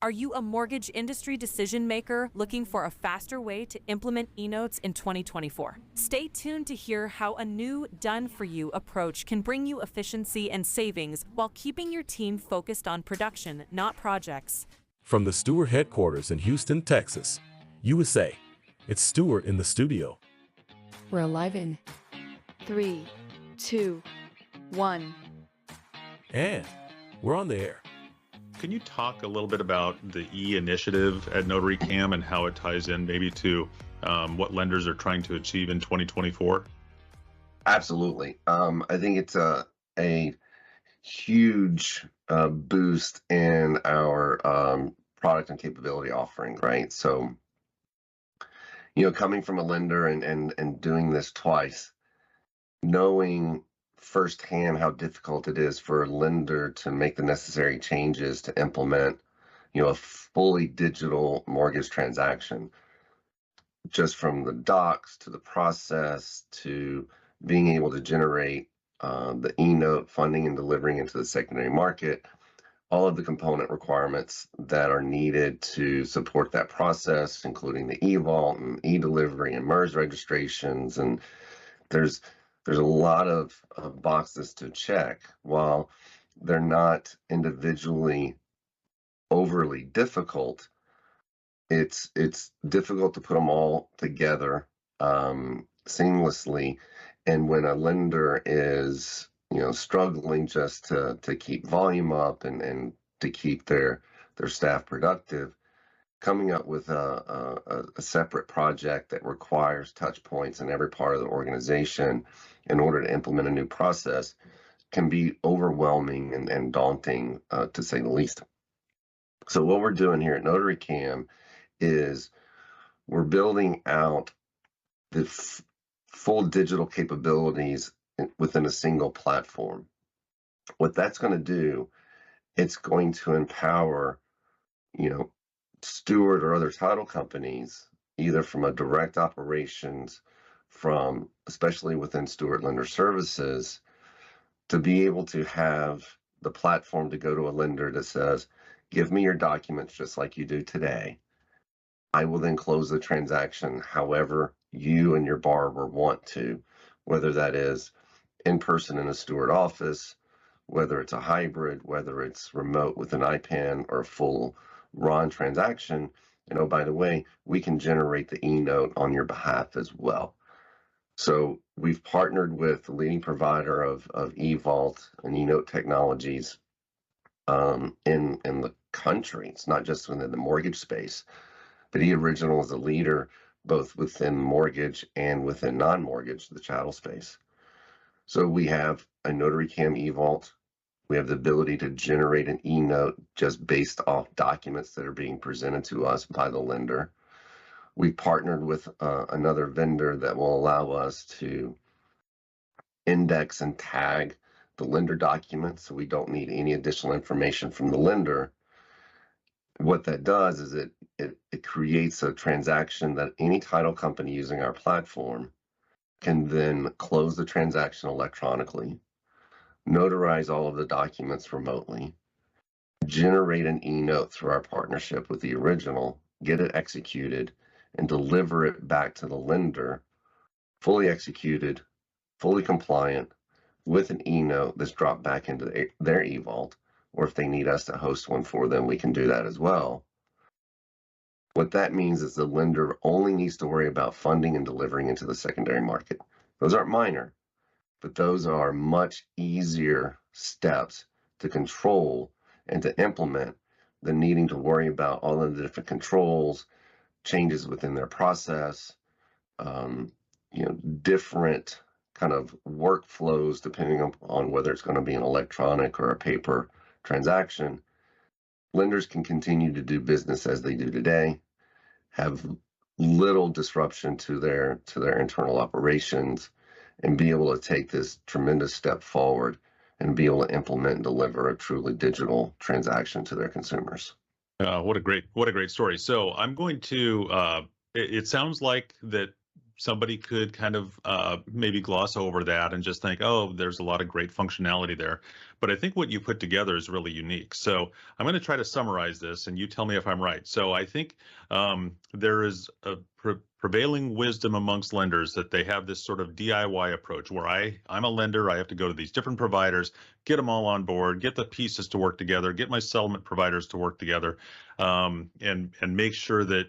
Are you a mortgage industry decision maker looking for a faster way to implement eNotes in 2024? Stay tuned to hear how a new done-for-you approach can bring you efficiency and savings while keeping your team focused on production, not projects. From the Stewart headquarters in Houston, Texas, USA, it's Stewart in the studio. We're alive in 3, 2, 1. And we're on the air. Can you talk a little bit about the E initiative at NotaryCam and how it ties in maybe to what lenders are trying to achieve in 2024? Absolutely. I think it's a huge boost in our product and capability offering, right? So, coming from a lender and doing this twice, knowing firsthand how difficult it is for a lender to make the necessary changes to implement, a fully digital mortgage transaction, just from the docs to the process to being able to generate the eNote funding and delivering into the secondary market, all of the component requirements that are needed to support that process, including the eVault and e-delivery and MERS registrations. And there's a lot of boxes to check. While they're not individually overly difficult, it's difficult to put them all together seamlessly. And when a lender is struggling just to keep volume up and to keep their staff productive, coming up with a separate project that requires touch points in every part of the organization in order to implement a new process can be overwhelming and daunting, to say the least. So what we're doing here at NotaryCam is we're building out the full digital capabilities within a single platform. What that's going to do, it's going to empower, Stewart or other title companies, either from a direct operations, from especially within Stewart Lender Services, to be able to have the platform to go to a lender that says, give me your documents just like you do today. I will then close the transaction however you and your borrower want to, whether that is in person in a Stewart office, whether it's a hybrid, whether it's remote with an IPAN or a full RON transaction. And oh, by the way, we can generate the eNote on your behalf as well. So we've partnered with the leading provider of eVault and eNote technologies in the country. It's not just within the mortgage space, but eOriginal is a leader both within mortgage and within non-mortgage, the chattel space. So we have a NotaryCam eVault. We have the ability to generate an eNote just based off documents that are being presented to us by the lender. We've partnered with another vendor that will allow us to index and tag the lender documents, so we don't need any additional information from the lender. What that does is it creates a transaction that any title company using our platform can then close the transaction electronically, notarize all of the documents remotely, generate an eNote through our partnership with eOriginal, get it executed, and deliver it back to the lender, fully executed, fully compliant, with an eNote that's dropped back into their eVault, or if they need us to host one for them, we can do that as well. What that means is the lender only needs to worry about funding and delivering into the secondary market. Those aren't minor, but those are much easier steps to control and to implement than needing to worry about all of the different controls, changes within their process, different kind of workflows depending on whether it's going to be an electronic or a paper transaction. Lenders can continue to do business as they do today, have little disruption to their internal operations, and be able to take this tremendous step forward and be able to implement and deliver a truly digital transaction to their consumers. What a great story. So I'm going to, it sounds like that somebody could kind of maybe gloss over that and just think, oh, there's a lot of great functionality there. But I think what you put together is really unique. So I'm going to try to summarize this, and you tell me if I'm right. So I think there is a prevailing wisdom amongst lenders that they have this sort of DIY approach where I'm a lender, I have to go to these different providers, get them all on board, get the pieces to work together, get my settlement providers to work together, and make sure that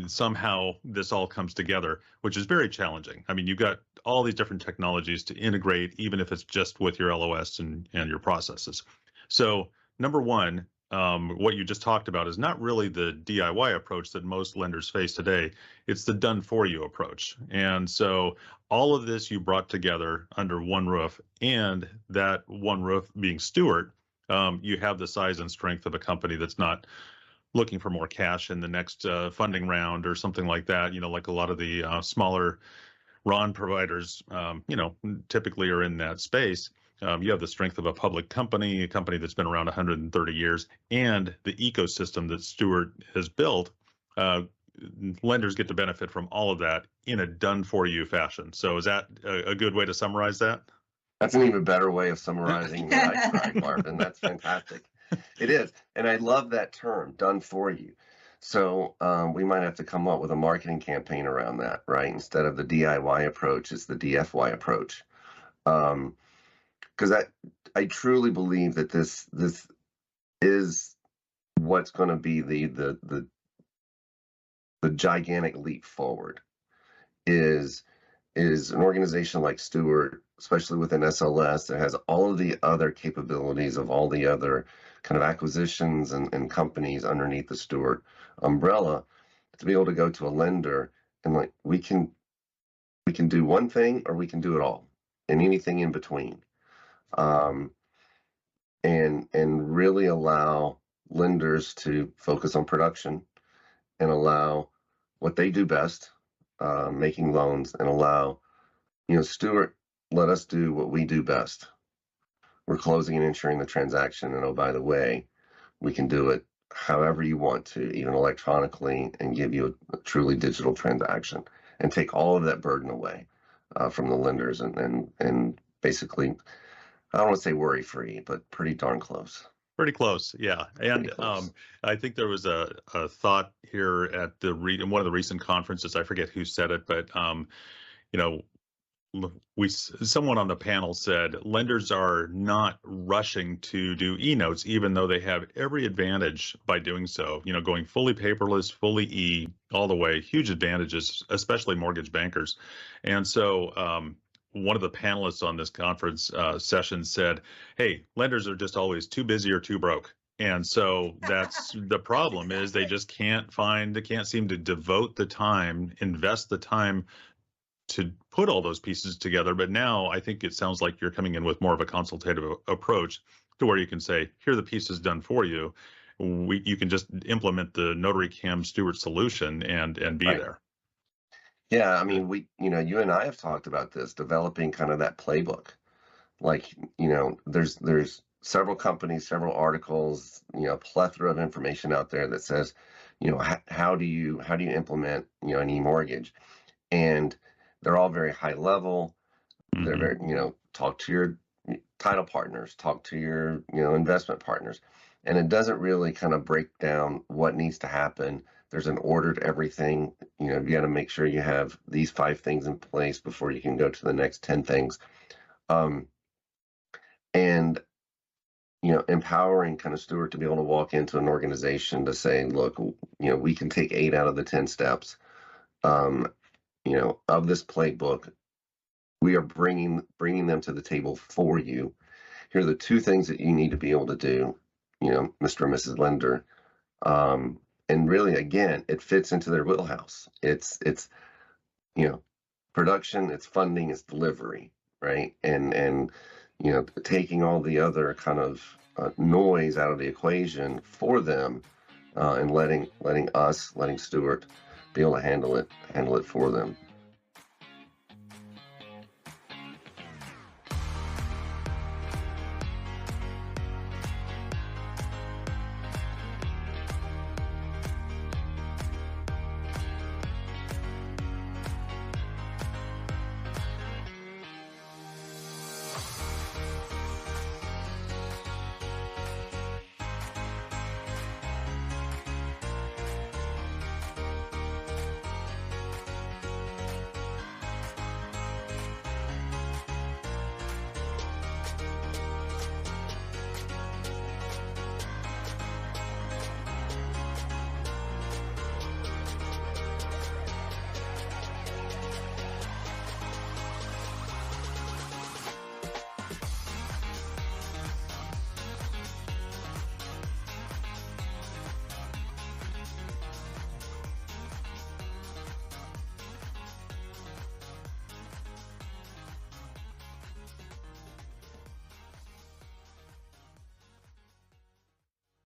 somehow this all comes together, which is very challenging. I mean, you've got all these different technologies to integrate, even if it's just with your LOS and your processes. So number one, what you just talked about is not really the DIY approach that most lenders face today. It's the done for you approach. And so all of this you brought together under one roof, and that one roof being Stewart, you have the size and strength of a company that's not looking for more cash in the next funding round or something like that, like a lot of the smaller RON providers, typically are in that space. You have the strength of a public company, a company that's been around 130 years, and the ecosystem that Stewart has built. Lenders get to benefit from all of that in a done-for-you fashion. So is that a good way to summarize that? That's an even better way of summarizing what I tried, Marvin. That's fantastic. It is. And I love that term, done for you. So we might have to come up with a marketing campaign around that, right? Instead of the DIY approach, it's the DFY approach. Because I truly believe that this is what's going to be the gigantic leap forward is an organization like Stewart, especially within SLS, that has all of the other capabilities of all the other kind of acquisitions and companies underneath the Stewart umbrella, to be able to go to a lender and like, we can do one thing or we can do it all and anything in between. And really allow lenders to focus on production and allow what they do best, making loans, and allow, Stewart, let us do what we do best. We're closing and insuring the transaction. And oh, by the way, we can do it however you want to, even electronically, and give you a truly digital transaction and take all of that burden away from the lenders and basically, I don't want to say worry free, but pretty darn close. Pretty close, yeah. And I think there was a thought here at in one of the recent conferences. I forget who said it, but someone on the panel said lenders are not rushing to do eNotes, even though they have every advantage by doing so. Going fully paperless, fully e, all the way, huge advantages, especially mortgage bankers. And so one of the panelists on this conference session said, hey, lenders are just always too busy or too broke. And so that's the problem, is they just can't seem to devote the time, invest the time to put all those pieces together. But now I think it sounds like you're coming in with more of a consultative approach to where you can say, here are the pieces done for you. You can just implement the NotaryCam Stewart solution and be right there. Yeah, I mean, you and I have talked about this, developing kind of that playbook. Like, there's several companies, several articles, a plethora of information out there that says, how do you implement, an eMortgage? And they're all very high level. Mm-hmm. They're very, talk to your title partners, talk to your, investment partners. And it doesn't really kind of break down what needs to happen. There's an order to everything. You got to make sure you have these 5 things in place before you can go to the next 10 things. And, empowering kind of Stewart to be able to walk into an organization to say, look, we can take 8 out of the 10 steps, of this playbook. We are bringing them to the table for you. Here are the 2 things that you need to be able to do, Mr. and Mrs. Lender. And really, again, it fits into their wheelhouse. It's production, it's funding, it's delivery, right? And taking all the other kind of noise out of the equation for them, and letting Stewart be able to handle it for them.